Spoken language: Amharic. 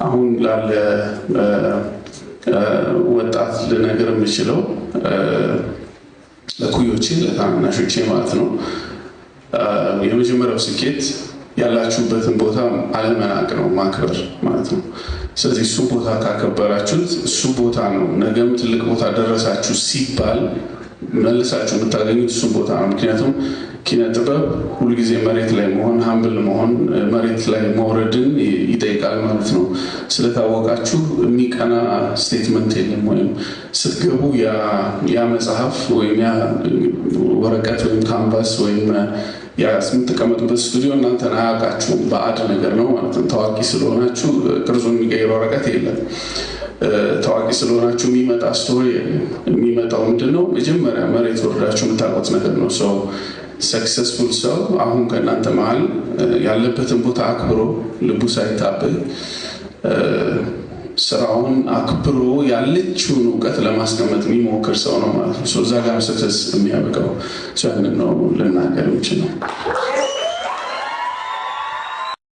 አሁን ላለ ወጣት ልነገር የምችለው ለኩዮቼ ለታናናሾቼ ማለት ነው የመጀመሪያው ስኬት ያላችሁበትን ቦታ አለመናቅ ነው ማክበር ማለት ነው። ስለዚህ እሱ ቦታ ካከበራችሁት እሱ ቦታ ነው ነገም ትልቅ ቦታ ደረሳችሁ ሲባል መልሳችሁ የምታገኙት እሱ ቦታ ነው። ምክንያቱም ኪነ ጥበብ ሁሉ ጊዜ መሬት ላይ መሆን ሃምብል መሆን መሬት ላይ መውረድን ይጠይቃል ማለት ነው። ስለታወቃችሁ የሚቀና ስቴትመንት የለም ወይም ስትገቡ ያ መጽሐፍ ወይም ያ ወረቀት ወይም ካንቫስ ወይም ያ የምትቀመጡበት ስቱዲዮ እናንተን አያውቃችሁም ባዕድ ነገር ነው ማለት ነው። ታዋቂ ስለሆናችሁ ቅርጹን የሚቀይር ወረቀት የለም። ታዋቂ ስለሆናችሁ የሚመጣ ስቶሪ የሚመጣው ምንድነው? መጀመሪያ መሬት ወርዳችሁ የምታውቁት ነገር ነው። ሰው ሰክሰስፉል ሰው አሁን ከእናንተ መሀል ያለበትን ቦታ አክብሮ ልቡ ሳይታበይ ስራውን አክብሮ ያለችውን እውቀት ለማስቀመጥ የሚሞክር ሰው ነው ማለት ነው። እዛ ጋር ሰክሰስ የሚያበቃው ያንን ነው ልናገር የምችለው።